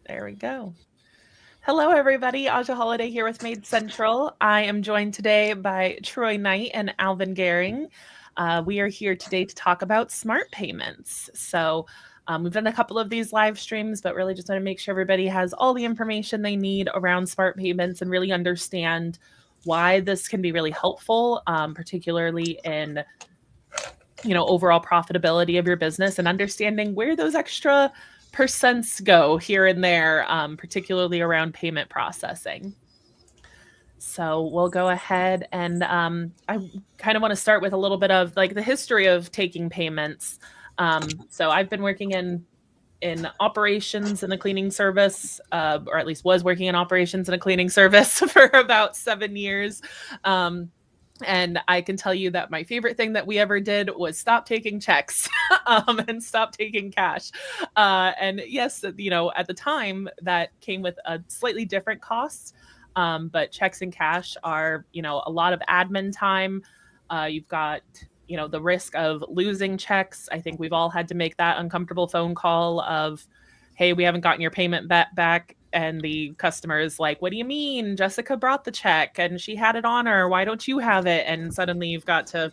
There we go. Hello, everybody. Aja Holiday here with MaidCentral. I am joined today by Troy Knight and Alvin Gehring. We are here today to talk about smart payments. We've done a couple of these live streams, but really just want to make sure everybody has all the information they need around smart payments and really understand why this can be really helpful, particularly in overall profitability of your business and understanding where those extra percents go here and there, particularly around payment processing. So we'll go ahead and I kind of want to start with a little bit of like the history of taking payments. So I've been working in operations in a cleaning service, or at least was working in operations in a cleaning service for about 7 years. And I can tell you that my favorite thing that we ever did was stop taking checks and stop taking cash. And yes, at the time that came with a slightly different cost. But checks and cash are, a lot of admin time. You've got, the risk of losing checks. I think we've all had to make that uncomfortable phone call of, hey, we haven't gotten your payment back. And the customer is like, what do you mean? Jessica brought the check and she had it on her. Why don't you have it? And suddenly you've got to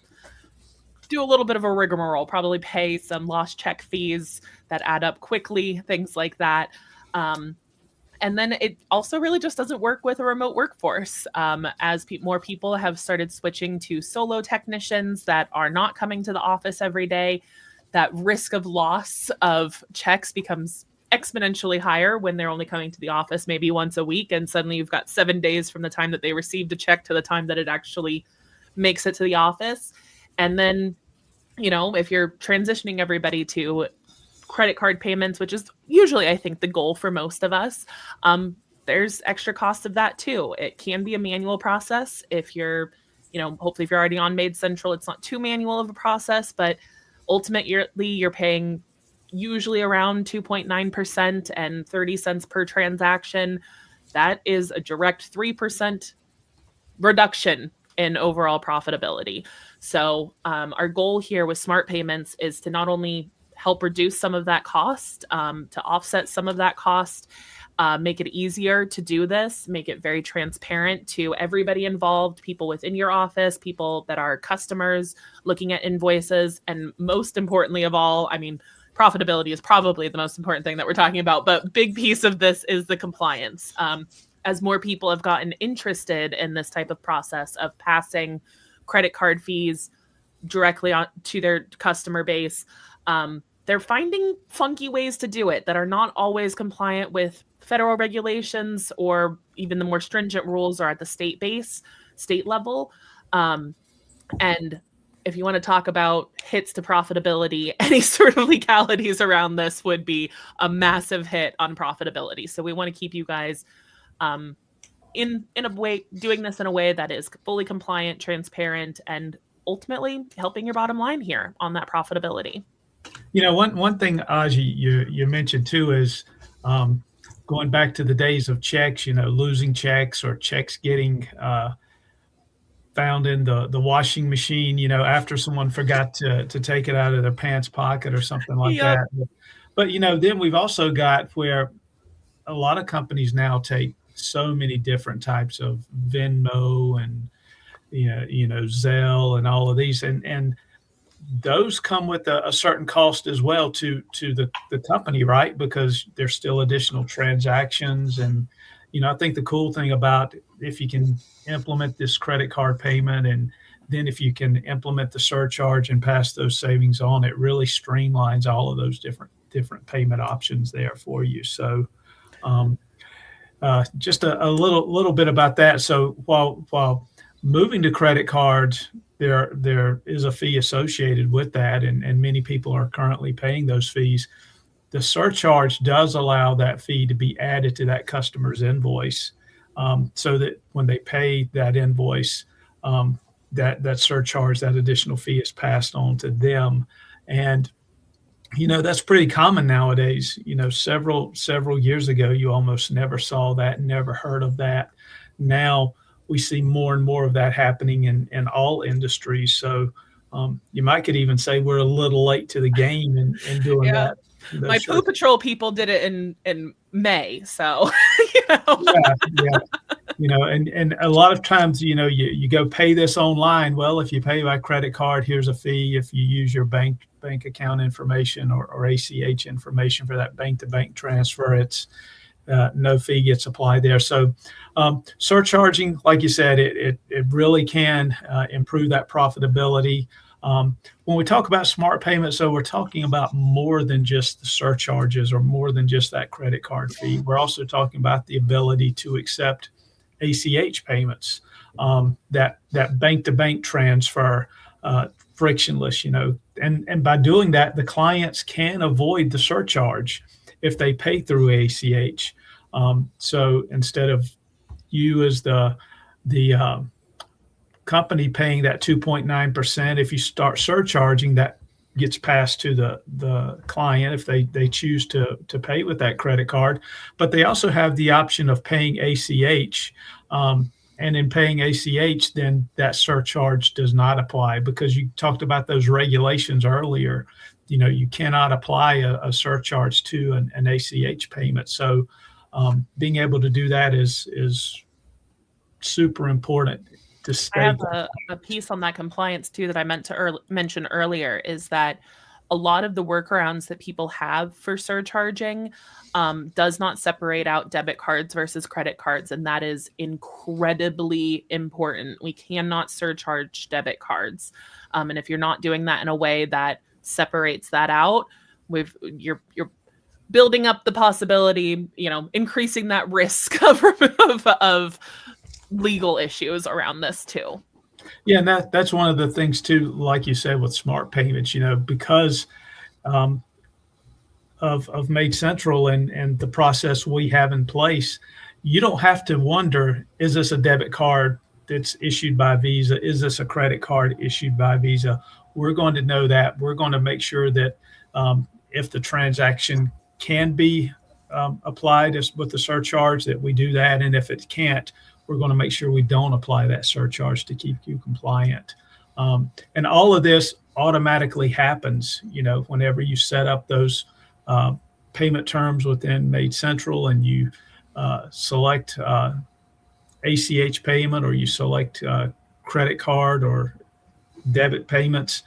do a little bit of a rigmarole, probably pay some lost check fees that add up quickly, things like that. And then it also really just doesn't work with a remote workforce. As more people have started switching to solo technicians that are not coming to the office every day, that risk of loss of checks becomes exponentially higher when they're only coming to the office maybe once a week. And suddenly you've got 7 days from the time that they received a check to the time that it actually makes it to the office. And then, if you're transitioning everybody to credit card payments, which is usually, I think, the goal for most of us, there's extra cost of that too. It can be a manual process. If you're, hopefully if you're already on MaidCentral, it's not too manual of a process, but ultimately you're paying usually around 2.9% and 30 cents per transaction. That is a direct 3% reduction in overall profitability. So our goal here with smart payments is to not only help reduce some of that cost, to offset some of that cost, make it easier to do this, make it very transparent to everybody involved, people within your office, people that are customers looking at invoices, and most importantly of all, profitability is probably the most important thing that we're talking about, but big piece of this is the compliance. As more people have gotten interested in this type of process of passing credit card fees directly on to their customer base, they're finding funky ways to do it that are not always compliant with federal regulations or even the more stringent rules are at the state level. And if you want to talk about hits to profitability, any sort of legalities around this would be a massive hit on profitability. So we want to keep you guys in a way, doing this in a way that is fully compliant, transparent, and ultimately helping your bottom line here on that profitability. One thing, Aji, you mentioned too is going back to the days of checks, losing checks or checks getting found in the washing machine, after someone forgot to take it out of their pants pocket or something like that. But, then we've also got where a lot of companies now take so many different types of Venmo and, Zelle and all of these. And those come with a certain cost as well to the company, right? Because there's still additional transactions. And, I think the cool thing about if you can implement this credit card payment and then if you can implement the surcharge and pass those savings on, it really streamlines all of those different payment options there for you. So just a little bit about that. So while moving to credit cards, there is a fee associated with that, and many people are currently paying those fees. The surcharge does allow that fee to be added to that customer's invoice, so that when they pay that invoice, that surcharge, that additional fee is passed on to them. And that's pretty common nowadays. Several years ago, you almost never saw that, never heard of that. Now we see more and more of that happening in all industries. So you could even say we're a little late to the game in doing that. My those Poo search. Patrol people did it in May, so you know. Yeah, yeah. And a lot of times, you go pay this online. Well, if you pay by credit card, here's a fee. If you use your bank account information or ACH information for that bank to bank transfer, it's no fee gets applied there. So surcharging, like you said, it really can improve that profitability. When we talk about smart payments, so we're talking about more than just the surcharges or more than just that credit card fee. We're also talking about the ability to accept ACH payments, that bank to bank transfer, frictionless, and by doing that, the clients can avoid the surcharge if they pay through ACH. So instead of you as the company paying that 2.9%, if you start surcharging, that gets passed to the client if they choose to pay with that credit card. But they also have the option of paying ACH. And in paying ACH, then that surcharge does not apply because you talked about those regulations earlier. You cannot apply a surcharge to an ACH payment. So being able to do that is super important to I have stay. a piece on that compliance too that I meant to mention earlier is that a lot of the workarounds that people have for surcharging does not separate out debit cards versus credit cards, and that is incredibly important. We cannot surcharge debit cards, and if you're not doing that in a way that separates that out, you're building up the possibility, increasing that risk of legal issues around this too. Yeah, and that's one of the things too, like you said, with smart payments, because um, of MaidCentral and the process we have in place, you don't have to wonder, is this a debit card that's issued by Visa? Is this a credit card issued by Visa? We're going to know that. We're going to make sure that if the transaction can be applied with the surcharge, that we do that. And if it can't, we're going to make sure we don't apply that surcharge to keep you compliant. And all of this automatically happens, whenever you set up those uh, payment terms within MaidCentral and you select ACH payment or you select credit card or debit payments.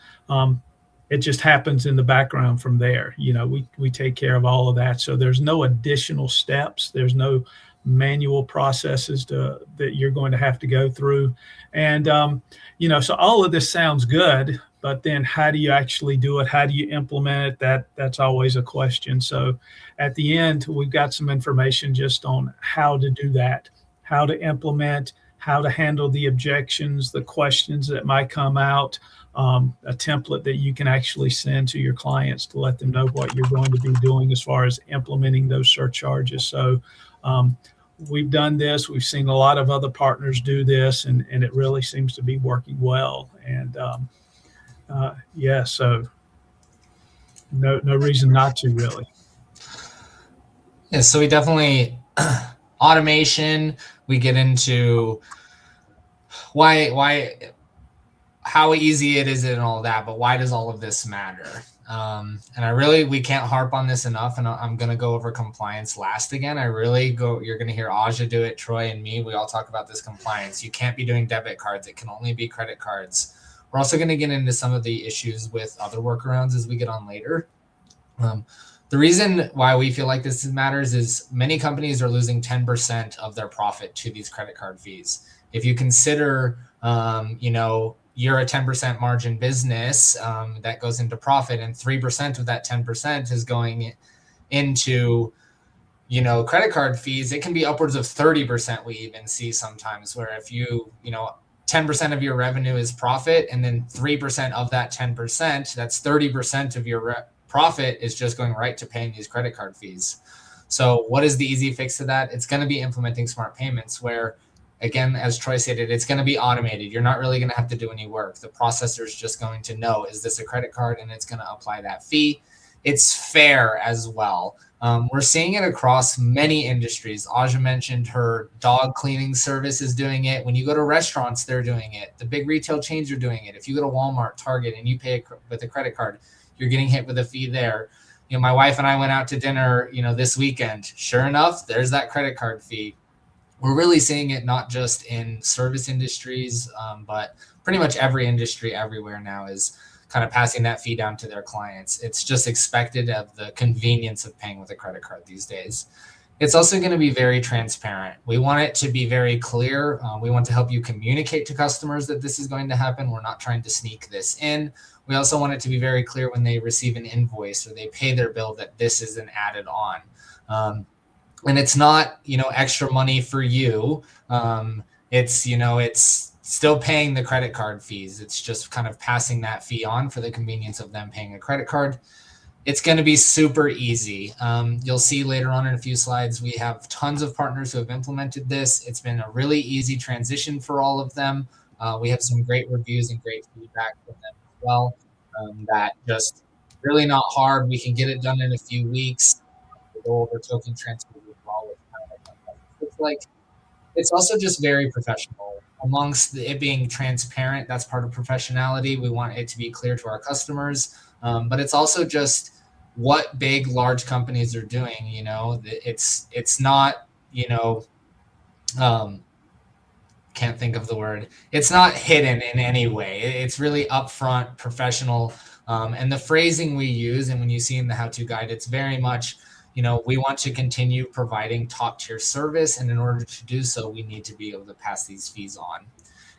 It just happens in the background from there. We take care of all of that. So there's no additional steps. There's no manual processes that you're going to have to go through. And, so all of this sounds good, but then how do you actually do it? How do you implement it? That's always a question. So at the end, we've got some information just on how to do that, how to implement, how to handle the objections, the questions that might come out, a template that you can actually send to your clients to let them know what you're going to be doing as far as implementing those surcharges. So we've done this. We've seen a lot of other partners do this, and it really seems to be working well. And yeah, so no reason not to, really. Yeah, so we definitely automation. We get into why how easy it is and all that, but why does all of this matter? And we can't harp on this enough. And I'm going to go over compliance last again. You're going to hear Aja do it, Troy and me. We all talk about this compliance. You can't be doing debit cards. It can only be credit cards. We're also going to get into some of the issues with other workarounds as we get on later. The reason why we feel like this matters is many companies are losing 10% of their profit to these credit card fees. If you consider, you're a 10% margin business that goes into profit, and 3% of that 10% is going into, credit card fees, it can be upwards of 30%. We even see sometimes where if 10% of your revenue is profit, and then 3% of that 10%, that's 30% of your profit is just going right to paying these credit card fees. So what is the easy fix to that? It's going to be implementing smart payments where, again, as Troy stated, it's going to be automated. You're not really going to have to do any work. The processor is just going to know, is this a credit card? And it's going to apply that fee. It's fair as well. We're seeing it across many industries. Aja mentioned her dog cleaning service is doing it. When you go to restaurants, they're doing it. The big retail chains are doing it. If you go to Walmart, Target, and you pay with a credit card, you're getting hit with a fee there. my wife and I went out to dinner, this weekend. Sure enough, there's that credit card fee. We're really seeing it not just in service industries, but pretty much every industry everywhere now is kind of passing that fee down to their clients. It's just expected of the convenience of paying with a credit card these days. It's also going to be very transparent. We want it to be very clear. We want to help you communicate to customers that this is going to happen. We're not trying to sneak this in. We also want it to be very clear when they receive an invoice or they pay their bill that this isn't added on. And it's not, extra money for you. It's still paying the credit card fees. It's just kind of passing that fee on for the convenience of them paying a credit card. It's going to be super easy. You'll see later on in a few slides, we have tons of partners who have implemented this. It's been a really easy transition for all of them. We have some great reviews and great feedback from them as well. That just really not hard. We can get it done in a few weeks. We'll go over token transfer as well. It's also just very professional. Amongst it being transparent, that's part of professionality. We want it to be clear to our customers. But it's also just what big, large companies are doing. It's not, can't think of the word. It's not hidden in any way. It's really upfront, professional. And the phrasing we use, and when you see in the how-to guide, it's very much, we want to continue providing top-tier service. And in order to do so, we need to be able to pass these fees on.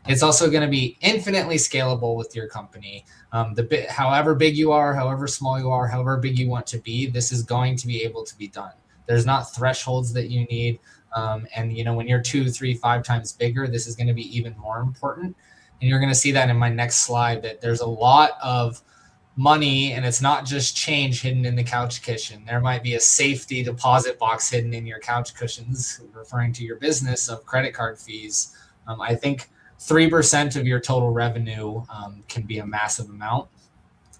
It's also going to be infinitely scalable with your company. However big you are, however small you are, however big you want to be, this is going to be able to be done. There's not thresholds that you need. And when you're 2, 3, 5 times bigger, this is going to be even more important. And you're going to see that in my next slide, that there's a lot of money, and it's not just change hidden in the couch cushion. There might be a safety deposit box hidden in your couch cushions, referring to your business, of credit card fees. I think 3% of your total revenue can be a massive amount.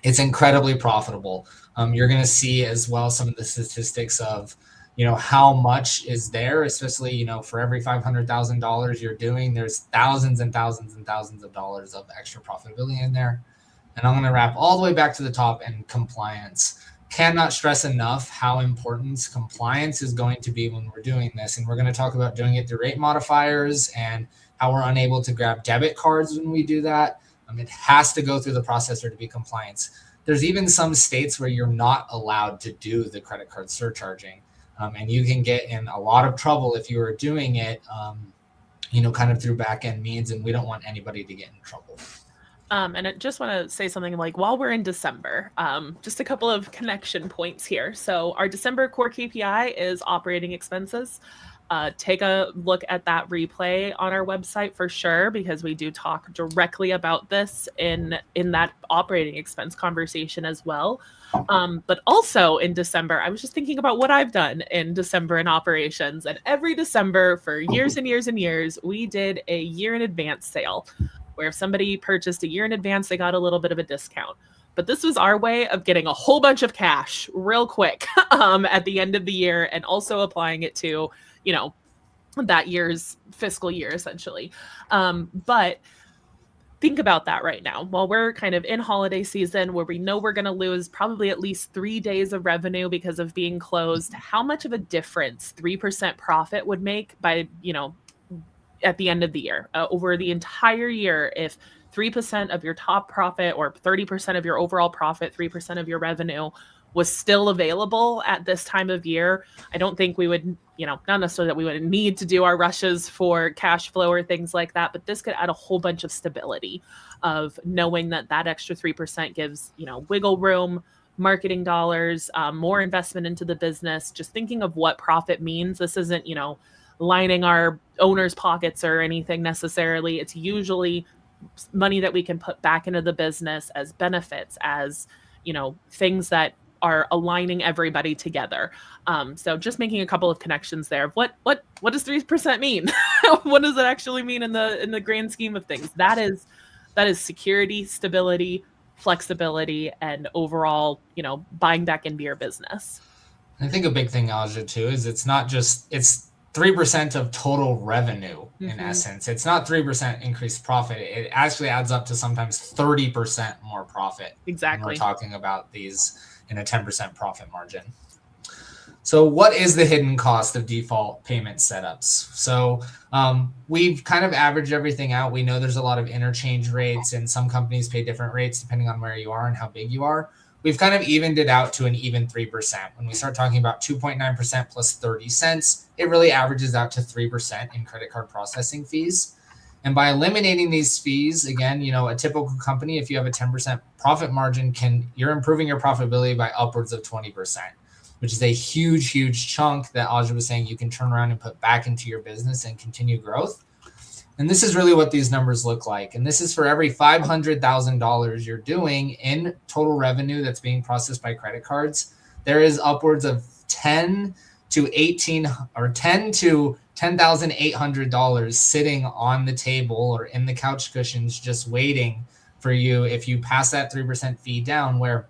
It's incredibly profitable. You're going to see as well some of the statistics of, how much is there, especially, for every $500,000 you're doing, there's thousands and thousands and thousands of dollars of extra profitability in there. And I'm going to wrap all the way back to the top, and compliance. Cannot stress enough how important compliance is going to be when we're doing this. And we're going to talk about doing it through rate modifiers and how we're unable to grab debit cards when we do that. It has to go through the processor to be compliant. There's even some states where you're not allowed to do the credit card surcharging. And you can get in a lot of trouble if you are doing it, kind of through back end means, and we don't want anybody to get in trouble. And I just want to say something like, while we're in December, just a couple of connection points here. So our December core KPI is operating expenses. Take a look at that replay on our website for sure, because we do talk directly about this in that operating expense conversation as well. But also in December, I was just thinking about what I've done in December in operations. And every December for years and years and years, we did a year in advance sale, where if somebody purchased a year in advance, they got a little bit of a discount. But this was our way of getting a whole bunch of cash real quick at the end of the year, and also applying it to, that year's fiscal year, essentially. But think about that right now. While we're kind of in holiday season, where we know we're going to lose probably at least 3 days of revenue because of being closed, how much of a difference 3% profit would make by, at the end of the year, over the entire year, if 3% of your top profit, or 30% of your overall profit, 3% of your revenue, was still available at this time of year. I don't think we would, not necessarily that we would need to do our rushes for cash flow or things like that, but this could add a whole bunch of stability of knowing that extra 3% gives, wiggle room, marketing dollars, more investment into the business. Just thinking of what profit means. This isn't, lining our owners' pockets or anything necessarily. It's usually money that we can put back into the business as benefits, as, things that are aligning everybody together. So just making a couple of connections there. What does 3% mean? What does it actually mean in the grand scheme of things? That is security, stability, flexibility, and overall, buying back into your business. I think a big thing, Aja, too, is it's 3% of total revenue in essence. It's not 3% increased profit. It actually adds up to sometimes 30% more profit. Exactly. When we're talking about these and a 10% profit margin. So what is the hidden cost of default payment setups? So we've kind of averaged everything out. We know there's a lot of interchange rates, and some companies pay different rates depending on where you are and how big you are. We've kind of evened it out to an even 3%. When we start talking about 2.9% plus 30 cents, it really averages out to 3% in credit card processing fees. And by eliminating these fees, again, a typical company, if you have a 10% profit margin, you're improving your profitability by upwards of 20%. Which is a huge, huge chunk that Aja was saying you can turn around and put back into your business and continue growth. And this is really what these numbers look like. And this is for every $500,000 you're doing in total revenue that's being processed by credit cards. There is upwards of $10 to $10,800 sitting on the table or in the couch cushions just waiting for you if you pass that 3% fee down, where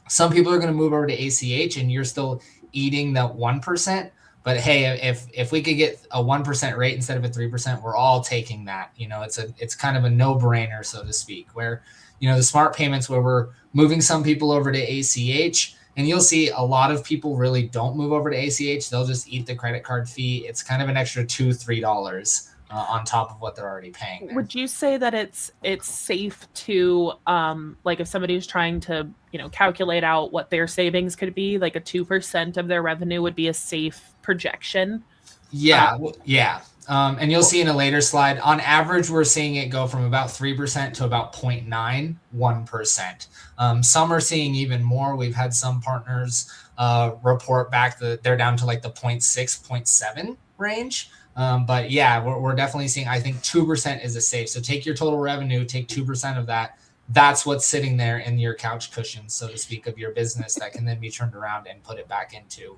some people are going to move over to ACH and you're still eating that 1%. But hey, if we could get a 1% rate instead of a 3%, we're all taking that. It's kind of a no-brainer, so to speak, where, the smart payments where we're moving some people over to ACH, and you'll see a lot of people really don't move over to ACH. They'll just eat the credit card fee. It's kind of an extra $2-3 on top of what they're already paying there. Would you say that it's safe to like if somebody's trying to calculate out what their savings could be, like a 2% of their revenue would be a safe projection? Yeah. And you'll see in a later slide, on average, we're seeing it go from about 3% to about 0.91%. Some are seeing even more. We've had some partners report back that they're down to like the 0.6, 0.7 range. But yeah, we're definitely seeing, I think 2% is a safe. So take your total revenue, take 2% of that. That's what's sitting there in your couch cushions, so to speak, of your business that can then be turned around and put it back into,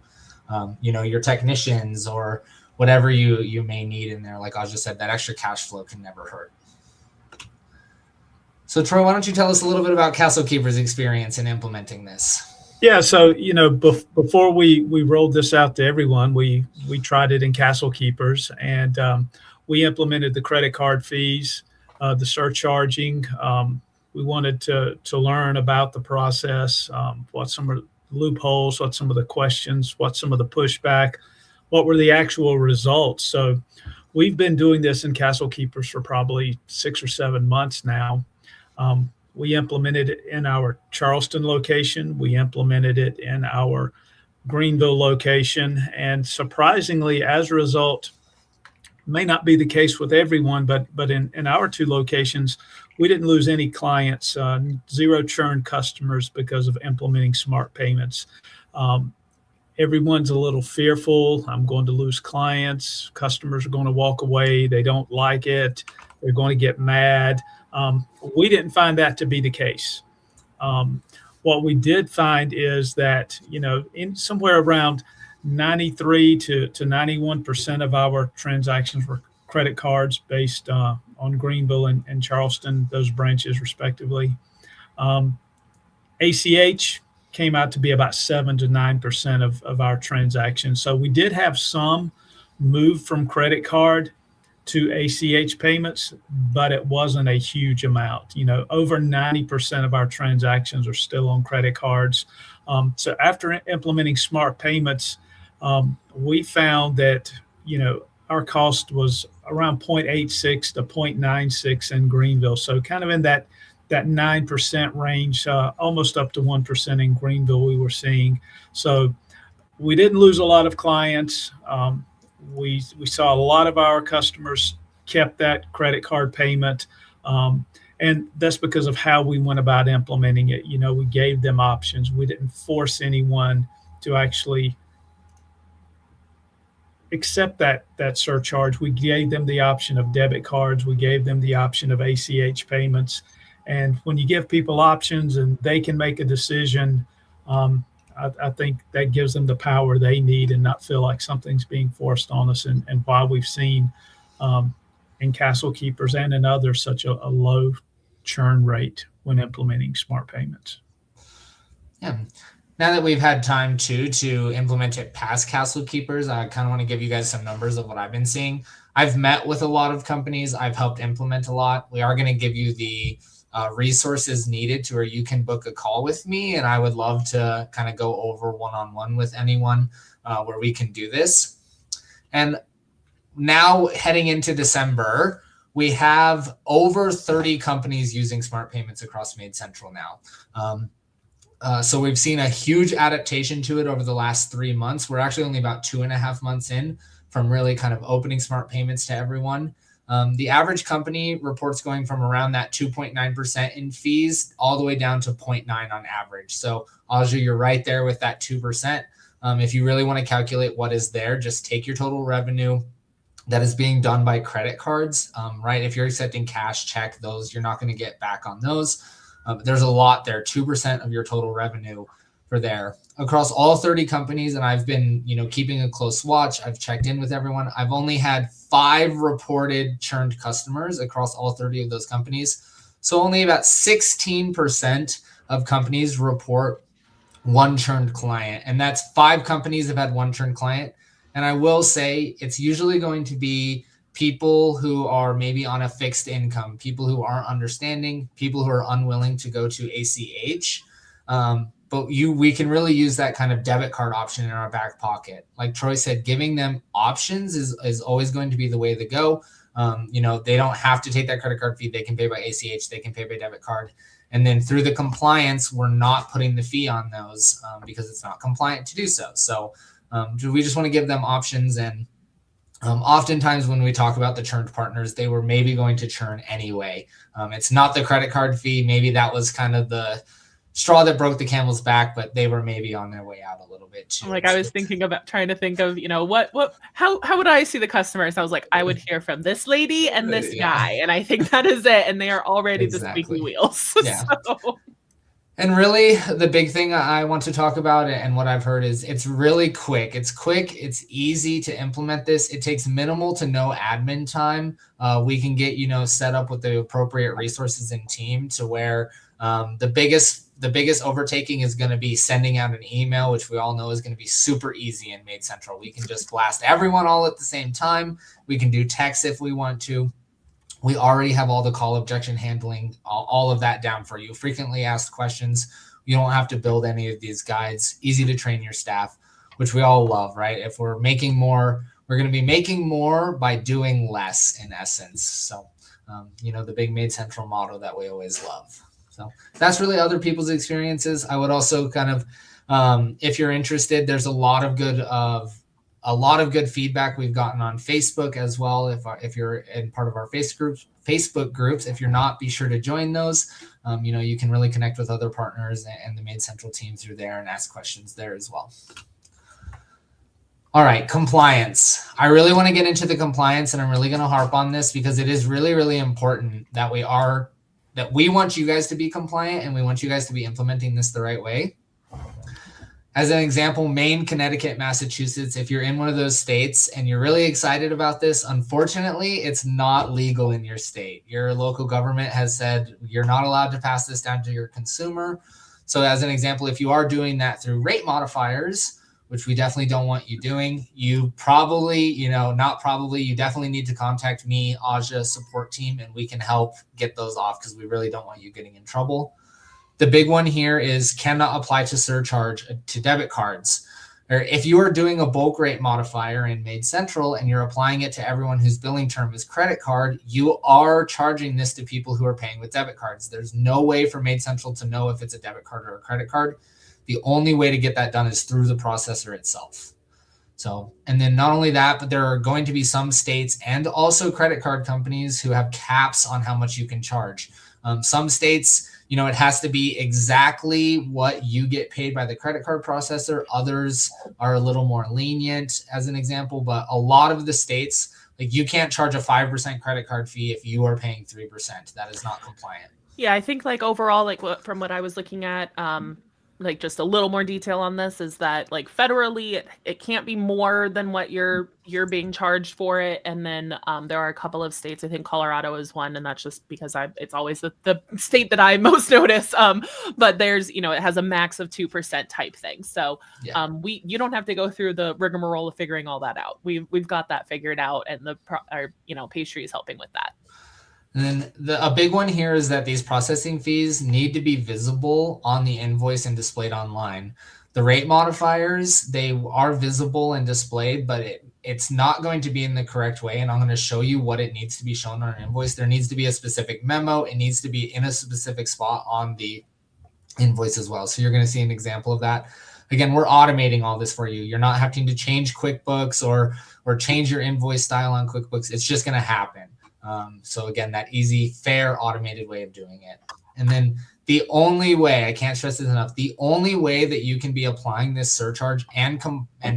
your technicians or whatever you may need in there. Like I just said, that extra cash flow can never hurt. So Troy, why don't you tell us a little bit about Castle Keeper's experience in implementing this? Yeah, so before we rolled this out to everyone, we tried it in Castle Keepers, and we implemented the credit card fees, the surcharging. We wanted to learn about the process, what some of the loopholes, what some of the questions, what some of the pushback, what were the actual results. So we've been doing this in Castle Keepers for probably 6 or 7 months now. We implemented it in our Charleston location. We implemented it in our Greenville location. And surprisingly, as a result, may not be the case with everyone, but in our 2 locations, we didn't lose any clients, 0 churn customers because of implementing smart payments. Everyone's a little fearful. I'm going to lose clients. Customers are going to walk away. They don't like it. They're going to get mad. We didn't find that to be the case. What we did find is that, in somewhere around 93 to 91% of our transactions were credit cards based on Greenville and Charleston, those branches respectively. ACH came out to be about 7 to 9% of our transactions. So we did have some move from credit card to ACH payments, but it wasn't a huge amount. Over 90% of our transactions are still on credit cards. So after implementing smart payments, we found that, our cost was around 0.86 to 0.96 in Greenville. So kind of in that 9% range, almost up to 1% in Greenville we were seeing. So we didn't lose a lot of clients. We saw a lot of our customers kept that credit card payment. And that's because of how we went about implementing it. We gave them options. We didn't force anyone to actually accept that surcharge. We gave them the option of debit cards. We gave them the option of ACH payments. And when you give people options and they can make a decision, I think that gives them the power they need and not feel like something's being forced on us. And why we've seen in Castle Keepers and in others such a low churn rate when implementing smart payments. Yeah. Now that we've had time to implement it past Castle Keepers, I kind of want to give you guys some numbers of what I've been seeing. I've met with a lot of companies. I've helped implement a lot. We are going to give you the resources needed to where you can book a call with me, and I would love to kind of go over one-on-one with anyone where we can do this. And now heading into December, we have over 30 companies using smart payments across MaidCentral now. So we've seen a huge adaptation to it over the last 3 months. We're actually only about 2.5 months in from really kind of opening smart payments to everyone. The average company reports going from around that 2.9% in fees all the way down to 0.9 on average. So Aja, you're right there with that 2%. If you really want to calculate what is there, just take your total revenue that is being done by credit cards, right? If you're accepting cash, check, those, you're not going to get back on those. There's a lot there, 2% of your total revenue for there. Across all 30 companies, and I've been, keeping a close watch. I've checked in with everyone. I've only had 5 reported churned customers across all 30 of those companies. So only about 16% of companies report one churned client. And that's 5 companies have had one churned client. And I will say it's usually going to be people who are maybe on a fixed income, people who aren't understanding, people who are unwilling to go to ACH. But we can really use that kind of debit card option in our back pocket. Like Troy said, giving them options is always going to be the way to go. They don't have to take that credit card fee. They can pay by ACH. They can pay by debit card. And then through the compliance, we're not putting the fee on those because it's not compliant to do so. So we just want to give them options. And oftentimes when we talk about the churned partners, they were maybe going to churn anyway. It's not the credit card fee. Maybe that was kind of the straw that broke the camel's back, but they were maybe on their way out a little bit too. Like I was thinking about trying to think of, how would I see the customers? I was like, I would hear from this lady and this guy, and I think that is it. And they are already the squeaky wheels. Yeah. And really, the big thing I want to talk about and what I've heard is it's really quick. It's quick. It's easy to implement this. It takes minimal to no admin time. We can get, set up with the appropriate resources and team to where the biggest overtaking is going to be sending out an email, which we all know is going to be super easy in MaidCentral. We can just blast everyone all at the same time. We can do text if we want to. We already have all the call objection handling, all of that down for you. Frequently asked questions. You don't have to build any of these guides. Easy to train your staff, which we all love, right? If we're making more, we're going to be making more by doing less in essence. So, the big MaidCentral motto that we always love. So that's really other people's experiences. I would also kind of, if you're interested, there's a lot of good feedback we've gotten on Facebook as well. If you're in part of our Facebook groups, if you're not, be sure to join those. You can really connect with other partners and the MaidCentral team through there and ask questions there as well. All right, compliance. I really want to get into the compliance, and I'm really going to harp on this because it is really, really important that we want you guys to be compliant and we want you guys to be implementing this the right way. As an example, Maine, Connecticut, Massachusetts, if you're in one of those states and you're really excited about this, unfortunately, it's not legal in your state. Your local government has said you're not allowed to pass this down to your consumer. So as an example, if you are doing that through rate modifiers, which we definitely don't want you doing, you probably, you definitely need to contact me, Aja support team, and we can help get those off because we really don't want you getting in trouble. The big one here is cannot apply to surcharge to debit cards. Or if you are doing a bulk rate modifier in MaidCentral and you're applying it to everyone whose billing term is credit card, you are charging this to people who are paying with debit cards. There's no way for MaidCentral to know if it's a debit card or a credit card. The only way to get that done is through the processor itself. So, and then not only that, but there are going to be some states and also credit card companies who have caps on how much you can charge. Some states, it has to be exactly what you get paid by the credit card processor. Others are a little more lenient, as an example, but a lot of the states, like you can't charge a 5% credit card fee if you are paying 3%. That is not compliant. Yeah, I think overall, from what I was looking at, just a little more detail on this is that federally it can't be more than what you're being charged for it. And then there are a couple of states, I think Colorado is one, and that's just because it's always the state that I most notice. But there's, it has a max of 2% type thing. So yeah. You don't have to go through the rigmarole of figuring all that out. We've got that figured out, and our pastry is helping with that. And then a big one here is that these processing fees need to be visible on the invoice and displayed online. The rate modifiers, they are visible and displayed, but it's not going to be in the correct way. And I'm going to show you what it needs to be shown on an invoice. There needs to be a specific memo. It needs to be in a specific spot on the invoice as well. So you're going to see an example of that. Again, we're automating all this for you. You're not having to change QuickBooks or change your invoice style on QuickBooks. It's just going to happen. So again, that easy, fair, automated way of doing it. And then the only way, I can't stress this enough, the only way that you can be applying this surcharge and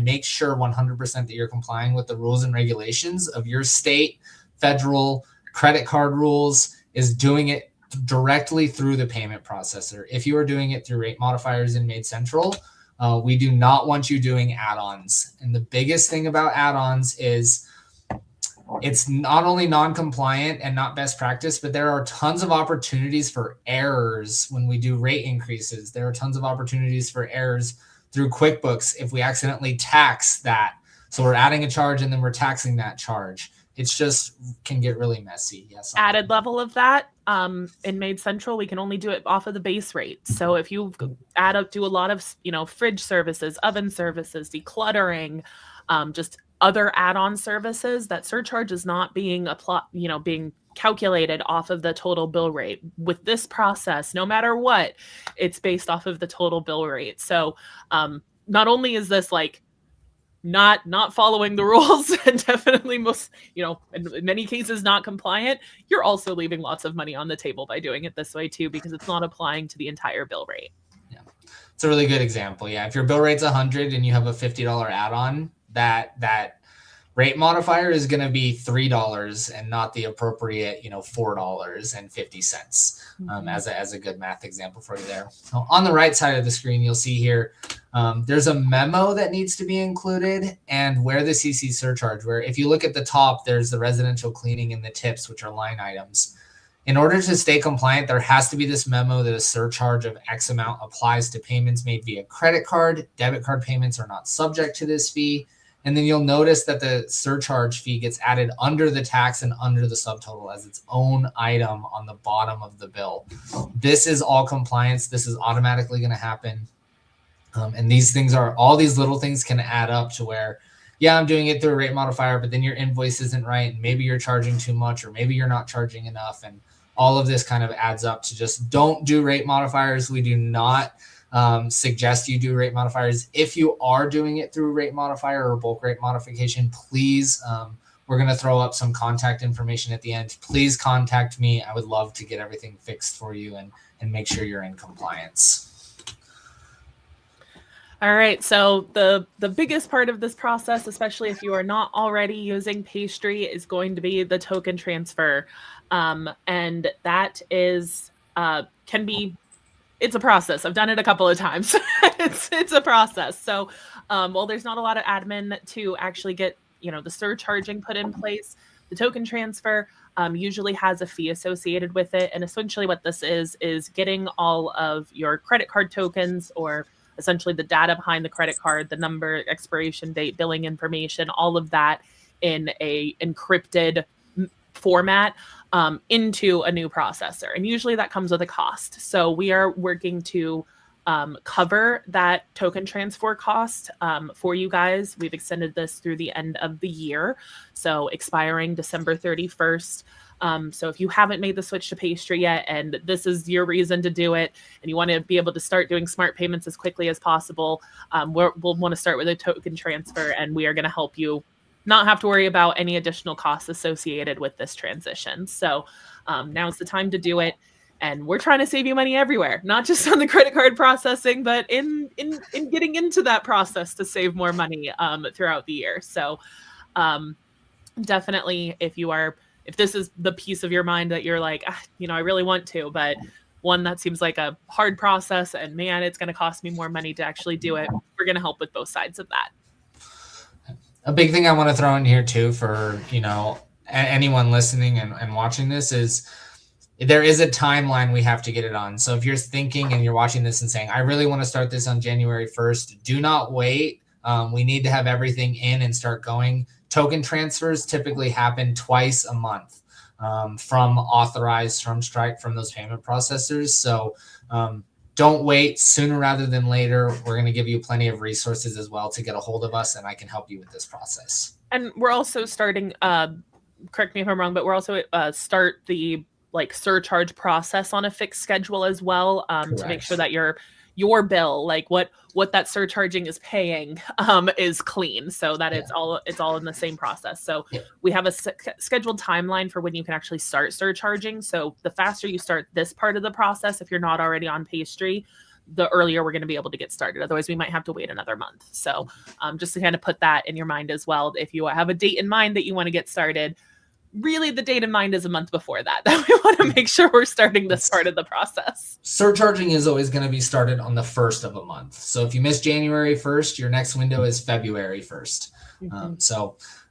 make sure 100% that you're complying with the rules and regulations of your state, federal, credit card rules is doing it directly through the payment processor. If you are doing it through rate modifiers in MaidCentral, we do not want you doing add-ons. And the biggest thing about add-ons is it's not only non-compliant and not best practice, but there are tons of opportunities for errors when we do rate increases. There are tons of opportunities for errors through QuickBooks if we accidentally tax that. So we're adding a charge and then we're taxing that charge. It's just can get really messy. Yes. Added level of that in MaidCentral, we can only do it off of the base rate. So if you do a lot of fridge services, oven services, decluttering, just other add-on services, that surcharge is not being being calculated off of the total bill rate. With this process, no matter what, it's based off of the total bill rate. So not only is this like not following the rules and definitely in many cases not compliant, you're also leaving lots of money on the table by doing it this way too, because it's not applying to the entire bill rate. Yeah, it's a really good example. Yeah, if your bill rate's $100 and you have a $50 add-on, that rate modifier is going to be $3 and not the appropriate, $4.50 as a good math example for you there. So on the right side of the screen, you'll see here, there's a memo that needs to be included and where the CC surcharge, where if you look at the top, there's the residential cleaning and the tips, which are line items. In order to stay compliant, there has to be this memo that a surcharge of X amount applies to payments made via credit card. Debit card payments are not subject to this fee. And then you'll notice that the surcharge fee gets added under the tax and under the subtotal as its own item on the bottom of the bill. This is all compliance. This is automatically going to happen. And these things all these little things can add up to where, yeah, I'm doing it through a rate modifier, but then your invoice isn't right. And maybe you're charging too much, or maybe you're not charging enough. And all of this kind of adds up to just don't do rate modifiers. We do not suggest you do rate modifiers. If you are doing it through rate modifier or bulk rate modification, please, we're going to throw up some contact information at the end. Please contact me. I would love to get everything fixed for you and make sure you're in compliance. All right, so the biggest part of this process, especially if you are not already using Pastry, is going to be the token transfer. And that is it's a process. I've done it a couple of times. it's a process. So while there's not a lot of admin to actually get the surcharging put in place, the token transfer usually has a fee associated with it. And essentially what this is getting all of your credit card tokens, or essentially the data behind the credit card, the number, expiration date, billing information, all of that in a encrypted format into a new processor. And usually that comes with a cost. So we are working to cover that token transfer cost for you guys. We've extended this through the end of the year, so expiring December 31st. So if you haven't made the switch to Pastry yet, and this is your reason to do it, and you want to be able to start doing smart payments as quickly as possible, we'll want to start with a token transfer, and we are going to help you not have to worry about any additional costs associated with this transition. So now's the time to do it. And we're trying to save you money everywhere, not just on the credit card processing, but in getting into that process to save more money throughout the year. So definitely, if this is the piece of your mind that you're like, I really want to, but one that seems like a hard process and man, it's going to cost me more money to actually do it, we're going to help with both sides of that. A big thing I want to throw in here too for, anyone listening and watching this is there is a timeline we have to get it on. So if you're thinking and you're watching this and saying, I really want to start this on January 1st, do not wait. We need to have everything in and start going. Token transfers typically happen twice a month. from authorized, from Stripe, from those payment processors. So don't wait. Sooner rather than later. We're going to give you plenty of resources as well to get a hold of us, and I can help you with this process. And we're also starting, correct me if I'm wrong, but we're also start the surcharge process on a fixed schedule as well, to make sure that your bill, like what that surcharging is paying, is clean, so that it's all in the same process. So we have a scheduled timeline for when you can actually start surcharging. So the faster you start this part of the process, if you're not already on pastry, the earlier we're going to be able to get started. Otherwise, we might have to wait another month. So just to kind of put that in your mind as well, if you have a date in mind that you want to get started, really the date in mind is a month before that we want to make sure we're starting this part of the process. Surcharging is always going to be started on the first of a month. So if you miss January 1st, your next window is February 1st.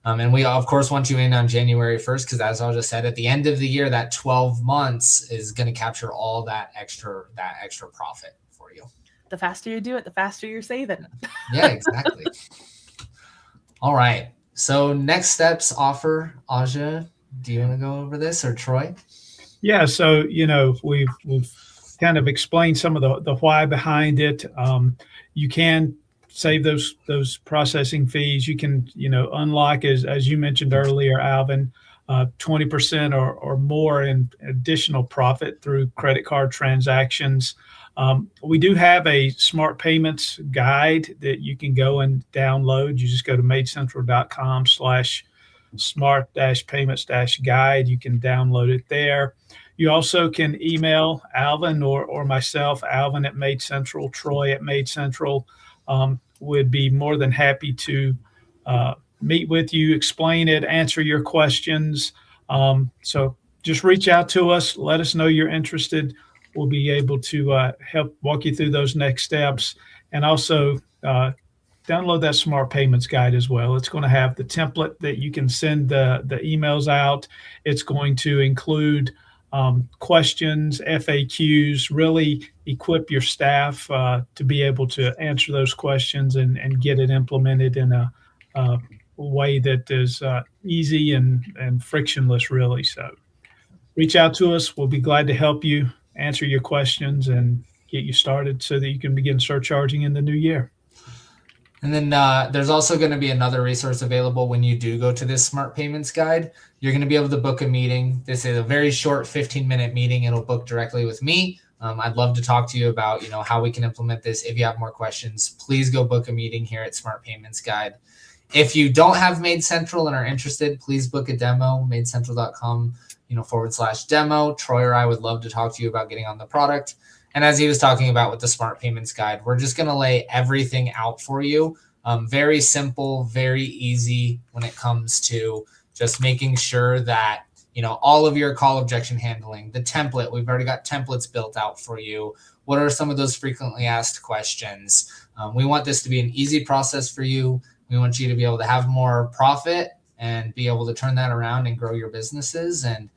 And we of course want you in on January 1st, because as I just said, at the end of the year, that 12 months is going to capture all that extra profit for you. The faster you do it, the faster you're saving. Yeah, exactly. All right. So next steps offer. Aja, do you want to go over this, or Troy? Yeah. So, we've kind of explained some of the why behind it. You can save those processing fees. You can, unlock, as you mentioned earlier, Alvin, 20% or more in additional profit through credit card transactions. We do have a smart payments guide that you can go and download. You just go to maidcentral.com/smart-payments-guide. You can download it there. You also can email Alvin or myself, Alvin at MaidCentral, Troy at MaidCentral. Would be more than happy to meet with you, explain it, answer your questions. So just reach out to us. Let us know you're interested. We'll be able to help walk you through those next steps, and also download that Smart Payments Guide as well. It's going to have the template that you can send the emails out. It's going to include questions, FAQs, really equip your staff to be able to answer those questions and get it implemented in a way that is easy and frictionless, really. So reach out to us. We'll be glad to help you, answer your questions, and get you started so that you can begin surcharging in the new year. And then there's also going to be another resource available when you do go to this Smart Payments Guide. You're going to be able to book a meeting. This is a very short 15-minute meeting. It'll book directly with me. I'd love to talk to you about, how we can implement this. If you have more questions, please go book a meeting here at Smart Payments Guide. If you don't have MaidCentral and are interested, please book a demo, maidcentral.com, /demo. Troy or I would love to talk to you about getting on the product. And as he was talking about with the Smart Payments Guide, we're just going to lay everything out for you. Very simple, very easy when it comes to just making sure that, all of your call objection handling, the template, we've already got templates built out for you. What are some of those frequently asked questions? We want this to be an easy process for you. We want you to be able to have more profit and be able to turn that around and grow your businesses. And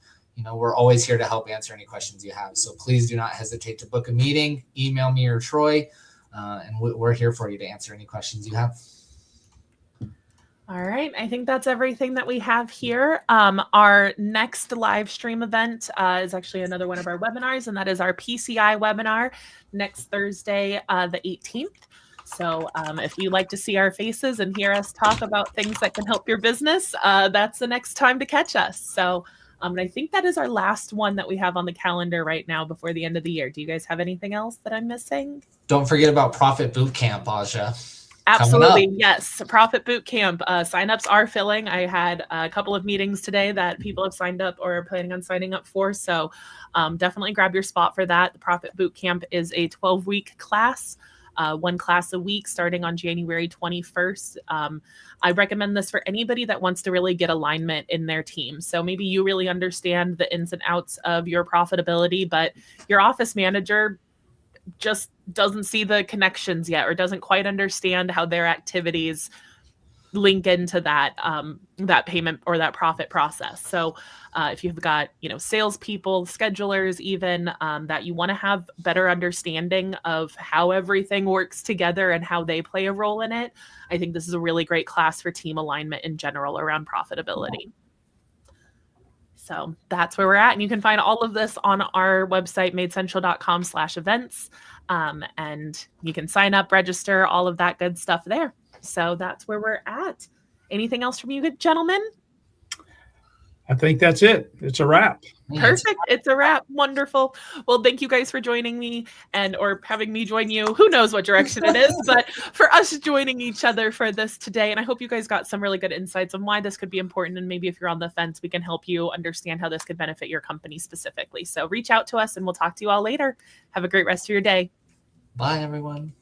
we're always here to help answer any questions you have. So please do not hesitate to book a meeting, email me or Troy, and we're here for you to answer any questions you have. All right. I think that's everything that we have here. Our next live stream event is actually another one of our webinars, and that is our PCI webinar next Thursday, the 18th. So if you like to see our faces and hear us talk about things that can help your business, that's the next time to catch us. So and I think that is our last one that we have on the calendar right now before the end of the year. Do you guys have anything else that I'm missing? Don't forget about Profit Bootcamp, Aja. Absolutely. Yes. Profit Bootcamp. Signups are filling. I had a couple of meetings today that people have signed up or are planning on signing up for. So definitely grab your spot for that. The Profit Bootcamp is a 12-week class. One class a week starting on January 21st. I recommend this for anybody that wants to really get alignment in their team. So maybe you really understand the ins and outs of your profitability, but your office manager just doesn't see the connections yet or doesn't quite understand how their activities link into that that payment or that profit process. So if you've got salespeople, schedulers, even that you want to have better understanding of how everything works together and how they play a role in it, I think this is a really great class for team alignment in general around profitability. So that's where we're at. And you can find all of this on our website, maidcentral.com/events. And you can sign up, register, all of that good stuff there. So that's where we're at. Anything else from you good gentlemen? I think that's it. It's a wrap. Perfect. It's a wrap. Wonderful. Well, thank you guys for joining me or having me join you. Who knows what direction it is, but for us joining each other for this today. And I hope you guys got some really good insights on why this could be important. And maybe if you're on the fence, we can help you understand how this could benefit your company specifically. So reach out to us and we'll talk to you all later. Have a great rest of your day. Bye, everyone.